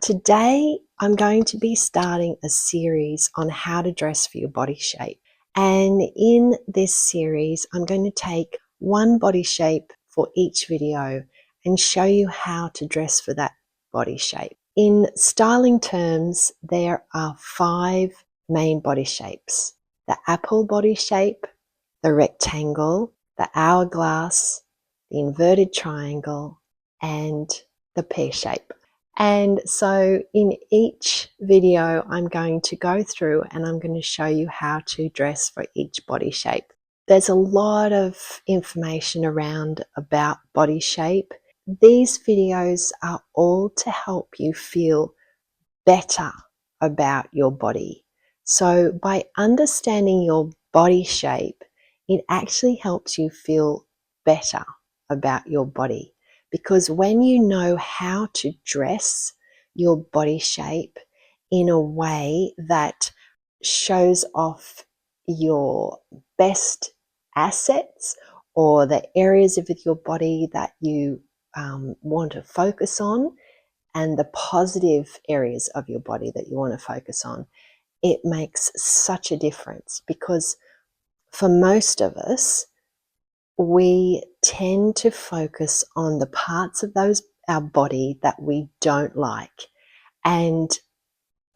Today, I'm going to be starting a series on how to dress for your body shape. And in this series, I'm going to take one body shape for each video and show you how to dress for that body shape. In styling terms, there are 5 main body shapes: the apple body shape, the rectangle, the hourglass, the inverted triangle, and the pear shape. And so in each video, I'm going to go through and I'm going to show you how to dress for each body shape. There's a lot of information around about body shape. These videos are all to help you feel better about your body. So by understanding your body shape, it actually helps you feel better about your body. Because when you know how to dress your body shape in a way that shows off your best assets or the areas of your body that you want to focus on, and the positive areas of your body that you want to focus on, it makes such a difference. Because for most of us, we tend to focus on the parts of our body that we don't like. And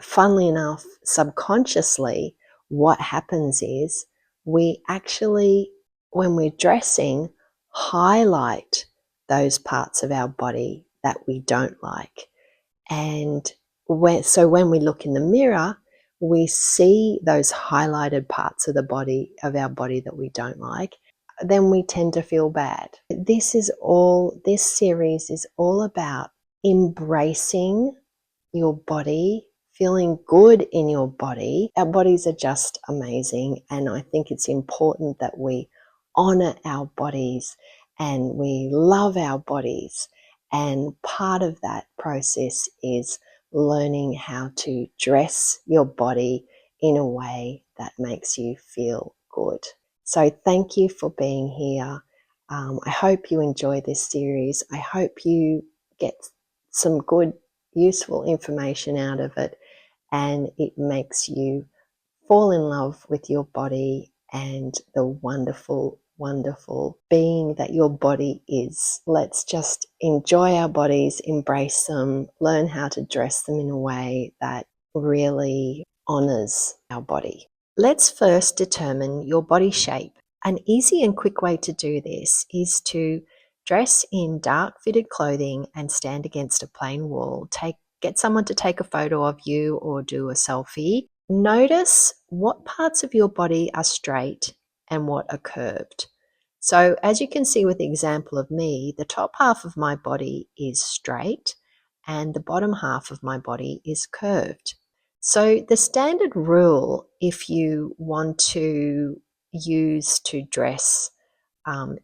funnily enough, subconsciously, what happens is we actually, when we're dressing, highlight those parts of our body that we don't like. And when we look in the mirror, we see those highlighted parts of our body that we don't like, then we tend to feel bad. This series is all about embracing your body, feeling good in your body. Our bodies are just amazing, and I think it's important that we honor our bodies and we love our bodies. And part of that process is learning how to dress your body in a way that makes you feel good. So thank you for being here. I hope you enjoy this series. I hope you get some good, useful information out of it, and it makes you fall in love with your body and the wonderful, wonderful being that your body is. Let's just enjoy our bodies, embrace them, learn how to dress them in a way that really honors our body. Let's first determine your body shape. An easy and quick way to do this is to dress in dark fitted clothing and stand against a plain wall. Get someone to take a photo of you or do a selfie. Notice what parts of your body are straight and what are curved. So as you can see with the example of me, the top half of my body is straight and the bottom half of my body is curved. So the standard rule, if you want to use to dress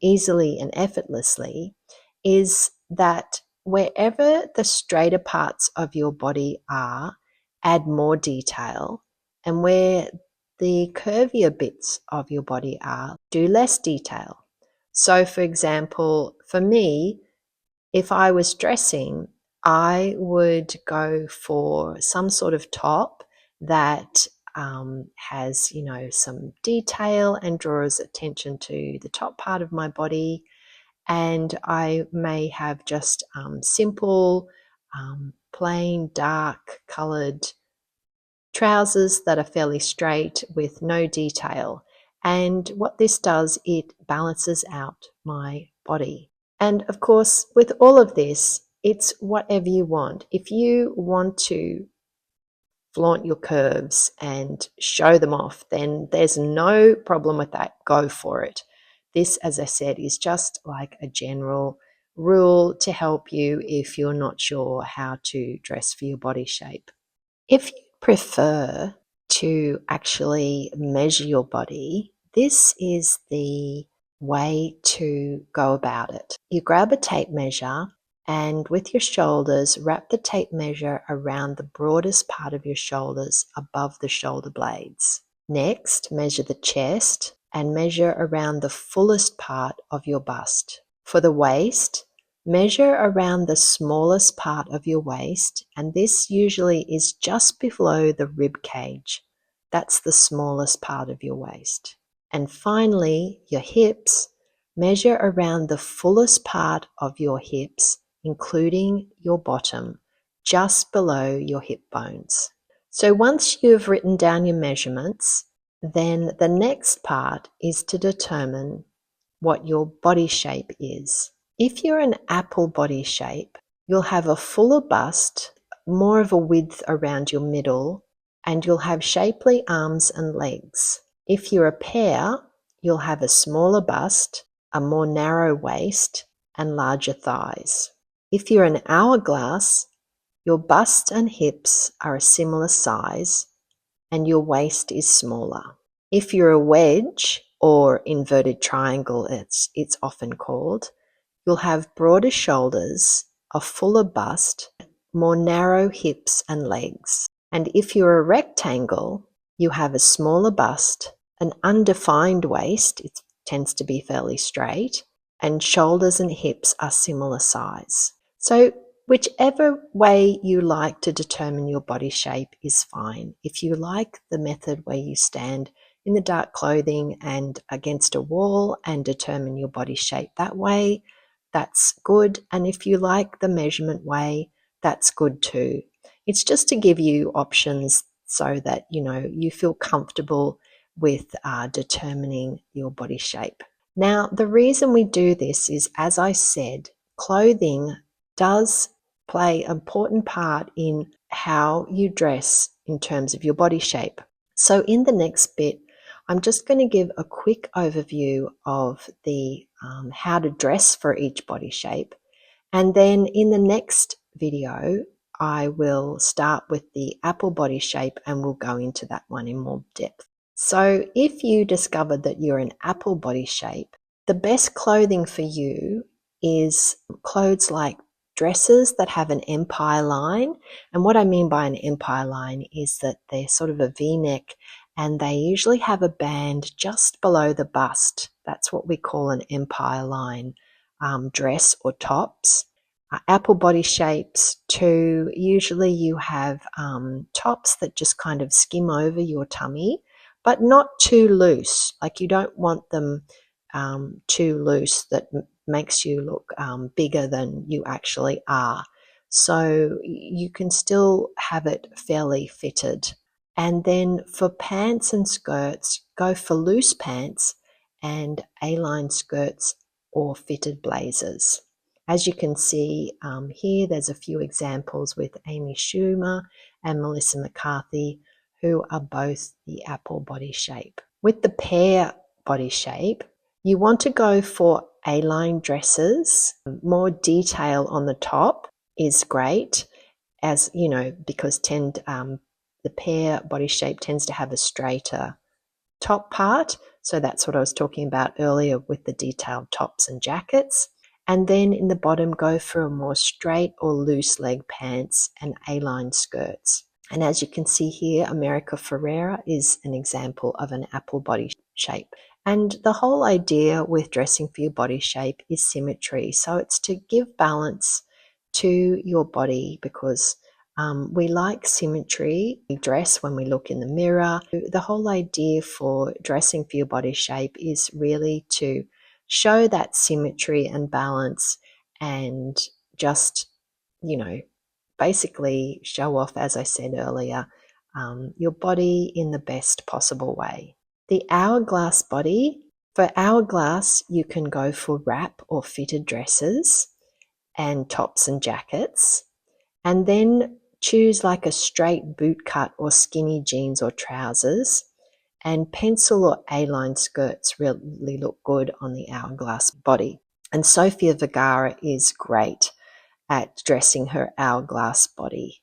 easily and effortlessly, is that wherever the straighter parts of your body are, add more detail, and where the curvier bits of your body are, do less detail. So for example, for me, if I was dressing, I would go for some sort of top that has, some detail and draws attention to the top part of my body. And I may have just simple, plain, dark colored trousers that are fairly straight with no detail. And what this does, it balances out my body. And of course, with all of this, it's whatever you want. If you want to flaunt your curves and show them off, then there's no problem with that. Go for it. This, as I said, is just like a general rule to help you if you're not sure how to dress for your body shape. If you prefer to actually measure your body, this is the way to go about it. You grab a tape measure and with your shoulders, wrap the tape measure around the broadest part of your shoulders above the shoulder blades. Next, measure the chest and measure around the fullest part of your bust. For the waist, Measure around the smallest part of your waist, and this usually is just below the rib cage. That's the smallest part of your waist. And finally, your hips. Measure around the fullest part of your hips, including your bottom, just below your hip bones. So once you've written down your measurements, then the next part is to determine what your body shape is. If you're an apple body shape, you'll have a fuller bust, more of a width around your middle, and you'll have shapely arms and legs. If you're a pear, you'll have a smaller bust, a more narrow waist, and larger thighs. If you're an hourglass, your bust and hips are a similar size, and your waist is smaller. If you're a wedge, or inverted triangle, it's often called, you'll have broader shoulders, a fuller bust, more narrow hips and legs. And if you're a rectangle, you have a smaller bust, an undefined waist, it tends to be fairly straight, and shoulders and hips are similar size. So whichever way you like to determine your body shape is fine. If you like the method where you stand in the dark clothing and against a wall and determine your body shape that way, that's good. And if you like the measurement way, that's good too. It's just to give you options so that you feel comfortable with determining your body shape. Now, the reason we do this is, as I said, clothing does play an important part in how you dress in terms of your body shape. So in the next bit, I'm just going to give a quick overview of the how to dress for each body shape. And then in the next video, I will start with the apple body shape and we'll go into that one in more depth. So if you discovered that you're an apple body shape, the best clothing for you is clothes like dresses that have an empire line. And what I mean by an empire line is that they're sort of a V-neck and they usually have a band just below the bust. That's what we call an empire line dress or tops. Apple body shapes too, usually you have tops that just kind of skim over your tummy, but not too loose. Like you don't want them too loose that makes you look bigger than you actually are. So you can still have it fairly fitted. And then for pants and skirts, go for loose pants and A-line skirts or fitted blazers. As you can see here, there's a few examples with Amy Schumer and Melissa McCarthy, who are both the apple body shape. With the pear body shape, you want to go for A-line dresses. More detail on the top is great, as you know, because the pear body shape tends to have a straighter top part. So that's what I was talking about earlier with the detailed tops and jackets. And then in the bottom, go for a more straight or loose leg pants and A-line skirts. And as you can see here, America Ferrera is an example of an apple body shape. And the whole idea with dressing for your body shape is symmetry. So it's to give balance to your body because we like symmetry. We dress when we look in the mirror. The whole idea for dressing for your body shape is really to show that symmetry and balance and just, basically show off, as I said earlier, your body in the best possible way. The hourglass body, for hourglass, you can go for wrap or fitted dresses and tops and jackets, and then choose like a straight boot cut or skinny jeans or trousers, and pencil or A-line skirts really look good on the hourglass body. And Sofia Vergara is great at dressing her hourglass body.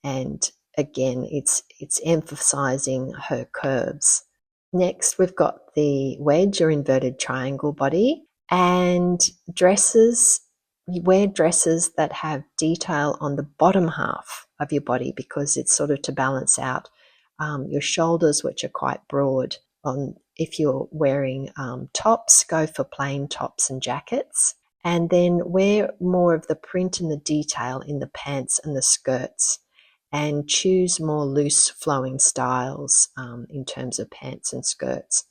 And again, it's emphasizing her curves. Next, we've got the wedge or inverted triangle body, and dresses. You wear dresses that have detail on the bottom half of your body because it's sort of to balance out your shoulders, which are quite broad. If you're wearing tops, go for plain tops and jackets. and then wear more of the print and the detail in the pants and the skirts, and choose more loose flowing styles in terms of pants and skirts.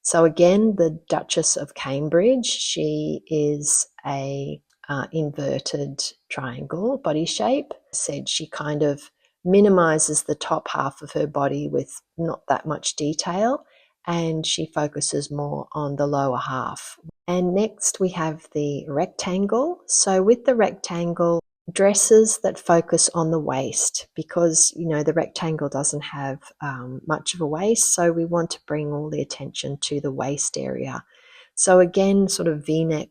So again, the Duchess of Cambridge, she is a inverted triangle body shape. Said she kind of minimizes the top half of her body with not that much detail, and she focuses more on the lower half. And next we have the rectangle. So with the rectangle, dresses that focus on the waist, because the rectangle doesn't have much of a waist, so we want to bring all the attention to the waist area. So again, sort of v-neck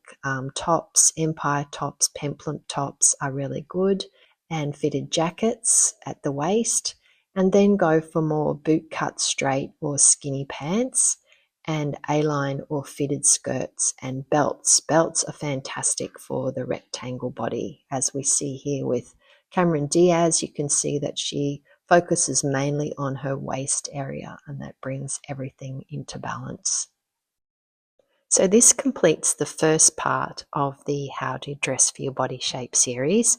tops, empire tops, pemplant tops are really good, and fitted jackets at the waist, and then go for more boot cut straight or skinny pants, and A-line or fitted skirts, and belts. Belts are fantastic for the rectangle body. As we see here with Cameron Diaz, you can see that she focuses mainly on her waist area, and that brings everything into balance. So this completes the first part of the How to Dress for Your Body Shape series.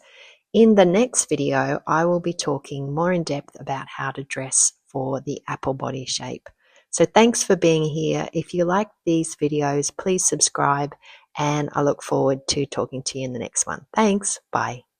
In the next video, I will be talking more in depth about how to dress for the apple body shape. So thanks for being here. If you like these videos, please subscribe, and I look forward to talking to you in the next one. Thanks. Bye.